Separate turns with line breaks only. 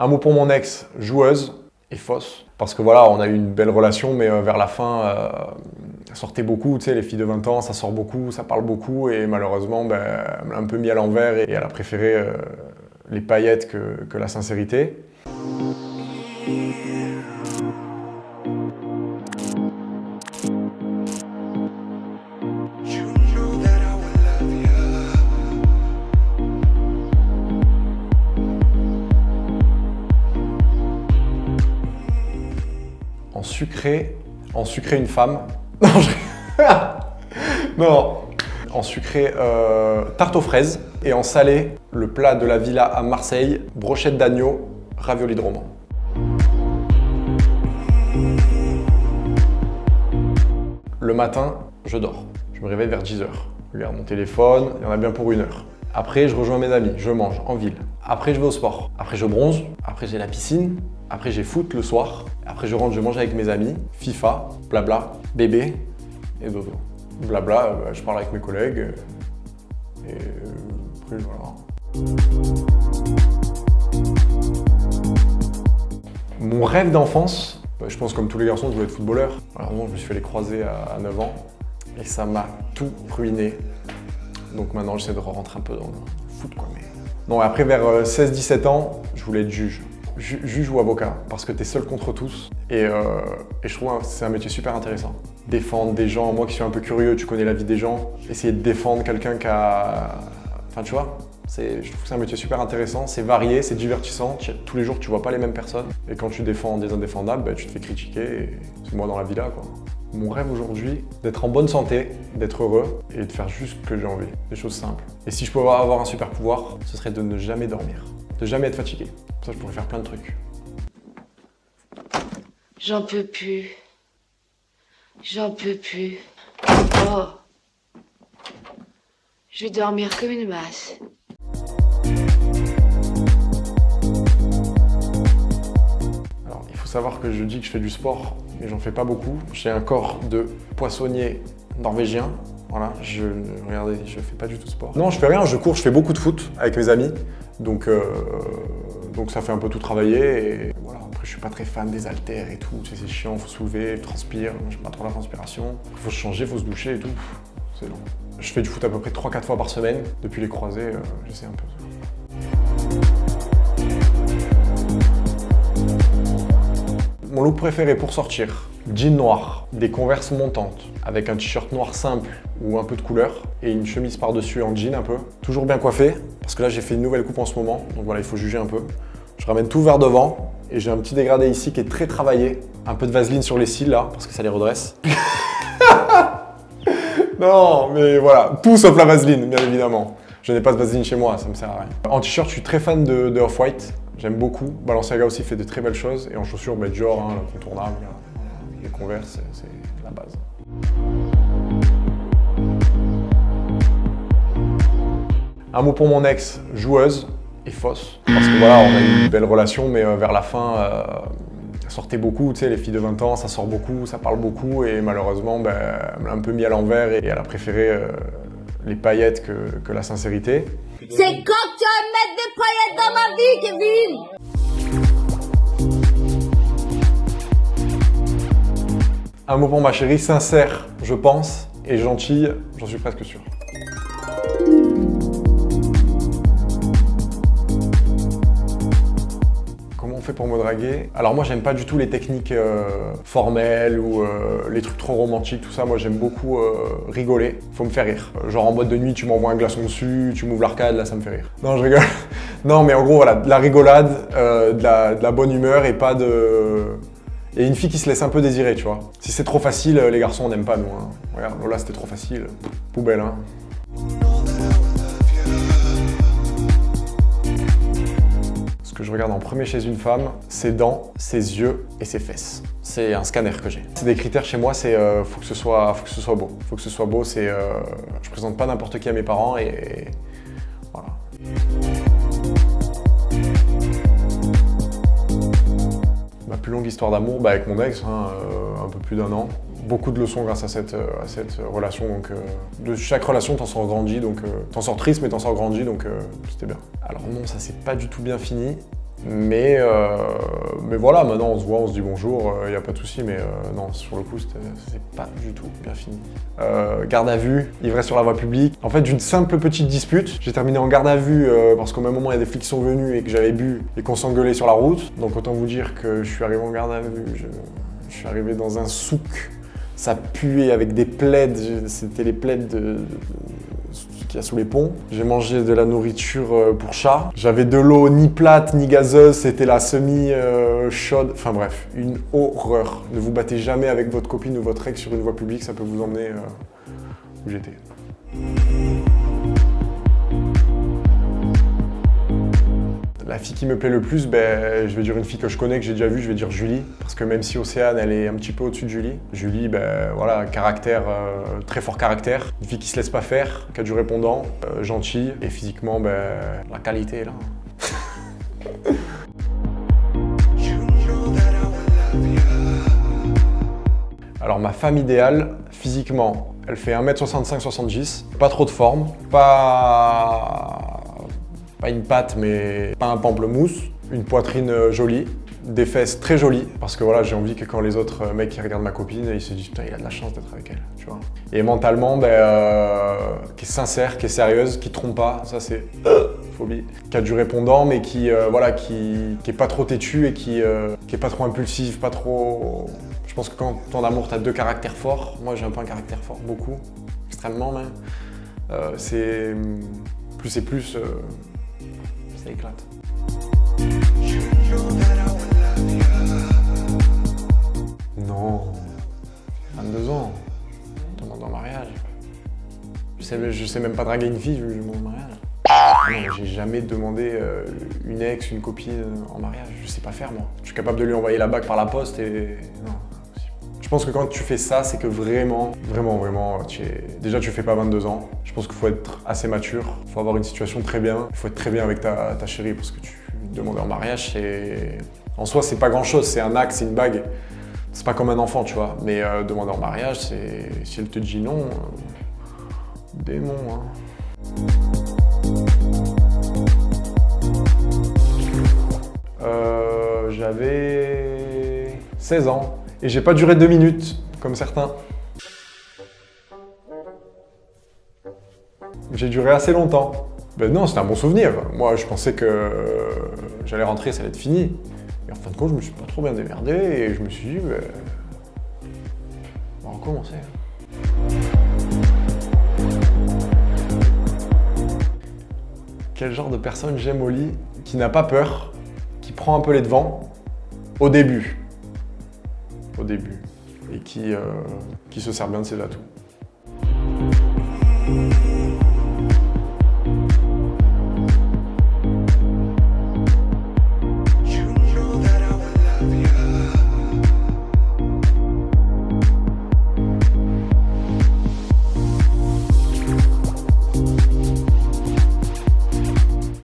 Un mot pour mon ex, joueuse et fausse. Parce que voilà, on a eu une belle relation, mais vers la fin, ça sortait beaucoup. Tu sais, les filles de 20 ans, ça sort beaucoup, ça parle beaucoup. Et malheureusement, elle m'a un peu mis à l'envers et elle a préféré les paillettes que la sincérité. En sucré une femme. Non, non. En sucré, tarte aux fraises. Et en salé, le plat de la villa à Marseille, brochette d'agneau, ravioli de roman. Le matin, je dors. Je me réveille vers 10h. Je regarde mon téléphone, il y en a bien pour 1 heure. Après, je rejoins mes amis, je mange en ville. Après, je vais au sport. Après, je bronze. Après, j'ai la piscine. Après, j'ai foot le soir. Après, je rentre, je mange avec mes amis. FIFA, blabla, bébé et dodo. Blabla, je parle avec mes collègues. Et après, voilà. Mon rêve d'enfance, je pense comme tous les garçons, je voulais être footballeur. Alors bon, je me suis fait les croiser à 9 ans. Et ça m'a tout ruiné. Donc maintenant, j'essaie de rentrer un peu dans le foot, quoi. Mais... Non, après, vers 16-17 ans, je voulais être juge. Juge ou avocat, parce que t'es seul contre tous. Et je trouve que c'est un métier super intéressant. Défendre des gens, moi qui suis un peu curieux, tu connais la vie des gens. Essayer de défendre quelqu'un qui a... Enfin, tu vois, je trouve que c'est un métier super intéressant, c'est varié, c'est divertissant. Tous les jours, tu vois pas les mêmes personnes. Et quand tu défends des indéfendables, tu te fais critiquer. Et c'est moi dans la villa, quoi. Mon rêve aujourd'hui, d'être en bonne santé, d'être heureux et de faire juste ce que j'ai envie. Des choses simples. Et si je pouvais avoir un super pouvoir, ce serait de ne jamais dormir, de jamais être fatigué. Comme ça, je pourrais faire plein de trucs.
J'en peux plus. J'en peux plus. Oh. Je vais dormir comme une masse.
Alors, il faut savoir que je dis que je fais du sport, mais j'en fais pas beaucoup. J'ai un corps de poissonnier norvégien. Voilà, regardez, je fais pas du tout de sport. Non, je fais rien, je cours, je fais beaucoup de foot avec mes amis. Donc ça fait un peu tout travailler. Et voilà. Après, je suis pas très fan des haltères et tout. Tu sais, c'est chiant, faut soulever, je transpire. Moi, j'aime pas trop la transpiration. Faut se changer, faut se doucher et tout. C'est long. Je fais du foot à peu près 3-4 fois par semaine. Depuis les croisés, j'essaie un peu. Mon look préféré pour sortir, jean noir, des Converse montantes, avec un t-shirt noir simple ou un peu de couleur, et une chemise par-dessus en jean un peu. Toujours bien coiffé, parce que là j'ai fait une nouvelle coupe en ce moment, donc voilà, il faut juger un peu. Je ramène tout vers devant, et j'ai un petit dégradé ici qui est très travaillé. Un peu de vaseline sur les cils là, parce que ça les redresse. Non, mais voilà, tout sauf la vaseline, bien évidemment. Je n'ai pas de vaseline chez moi, ça me sert à rien. En t-shirt, je suis très fan de Off-White. J'aime beaucoup. Balenciaga aussi fait de très belles choses. Et en chaussures, Dior, hein, l'incontournable. Les Converse, c'est la base. Un mot pour mon ex, joueuse et fausse. Parce que voilà, on a eu une belle relation, mais vers la fin, ça sortait beaucoup. Tu sais, les filles de 20 ans, ça sort beaucoup, ça parle beaucoup. Et malheureusement, elle m'a un peu mis à l'envers et elle a préféré les paillettes que la sincérité.
C'est quand tu vas mettre des paillettes dans ma vie, Kevin!
Un mot pour ma chérie, sincère, je pense, et gentille, j'en suis presque sûr. Comment on fait pour me draguer? Alors moi, j'aime pas du tout les techniques formelles ou les trucs trop romantiques, tout ça. Moi, j'aime beaucoup rigoler. Faut me faire rire. Genre en boîte de nuit, tu m'envoies un glaçon dessus, tu m'ouvres l'arcade, là, ça me fait rire. Non, je rigole. Non, mais en gros, voilà, de la rigolade, de la bonne humeur et pas de... Et une fille qui se laisse un peu désirer, tu vois. Si c'est trop facile, les garçons, on n'aime pas, nous. Hein. Regarde, là, c'était trop facile. Poubelle, hein. Ce que je regarde en premier chez une femme, ses dents, ses yeux et ses fesses. C'est un scanner que j'ai. C'est des critères chez moi, c'est faut que ce soit beau. Faut que ce soit beau, c'est je présente pas n'importe qui à mes parents et voilà. Ma plus longue histoire d'amour, avec mon ex, hein, un peu plus d'1 an. Beaucoup de leçons grâce à cette relation. Donc, de chaque relation, t'en sors grandi. Donc, t'en sors triste, mais t'en sors grandi. Donc, c'était bien. Alors non, ça s'est pas du tout bien fini. Mais voilà, maintenant on se voit, on se dit bonjour, il n'y a pas de souci, mais non, sur le coup, c'est pas du tout bien fini. Garde à vue, ivresse sur la voie publique. En fait, d'une simple petite dispute, j'ai terminé en garde à vue parce qu'au même moment, il y a des flics qui sont venus et que j'avais bu et qu'on s'engueulait sur la route. Donc autant vous dire que je suis arrivé en garde à vue, je suis arrivé dans un souk, ça puait avec des plaids, c'était les plaids qu'il y a sous les ponts. J'ai mangé de la nourriture pour chat. J'avais de l'eau ni plate ni gazeuse, c'était la semi-chaude. Enfin bref, une horreur. Ne vous battez jamais avec votre copine ou votre ex sur une voie publique, ça peut vous emmener où j'étais. La fille qui me plaît le plus, je vais dire une fille que je connais, que j'ai déjà vue, je vais dire Julie. Parce que même si Océane, elle est un petit peu au-dessus de Julie. Julie, voilà, caractère, très fort caractère. Une fille qui se laisse pas faire, qui a du répondant, gentille. Et physiquement, la qualité est là. Alors ma femme idéale, physiquement, elle fait 1m65-70, pas trop de forme, pas une patte, mais pas un pamplemousse, une poitrine jolie, des fesses très jolies, parce que voilà, j'ai envie que quand les autres mecs qui regardent ma copine, ils se disent putain, il a de la chance d'être avec elle, tu vois. Et mentalement, qui est sincère, qui est sérieuse, qui trompe pas, ça c'est phobie, qui a du répondant, mais qui est pas trop têtu et qui est pas trop impulsif, pas trop. Je pense que quand t'es en amour, t'as deux caractères forts. Moi, j'ai un peu un caractère fort, beaucoup, extrêmement même. C'est plus. Ça éclate. Non, 22 ans, demande en mariage. Je sais même pas draguer une fille, je demande en mariage. Non, j'ai jamais demandé une ex, une copine en mariage. Je sais pas faire moi. Je suis capable de lui envoyer la bague par la poste et non. Je pense que quand tu fais ça, c'est que vraiment, déjà tu fais pas 22 ans. Je pense qu'il faut être assez mature, il faut avoir une situation très bien, il faut être très bien avec ta chérie parce que tu demander en mariage, en soi c'est pas grand chose, c'est un acte, c'est une bague. C'est pas comme un enfant, tu vois. Mais demander en mariage, si elle te dit non, démon, hein. J'avais 16 ans. Et j'ai pas duré 2 minutes, comme certains. J'ai duré assez longtemps. Non, c'était un bon souvenir. Moi, je pensais que j'allais rentrer, ça allait être fini. Et en fin de compte, je me suis pas trop bien démerdé et je me suis dit, on va recommencer. Quel genre de personne j'aime au lit, qui n'a pas peur, qui prend un peu les devants, au début, et qui se sert bien de ses atouts.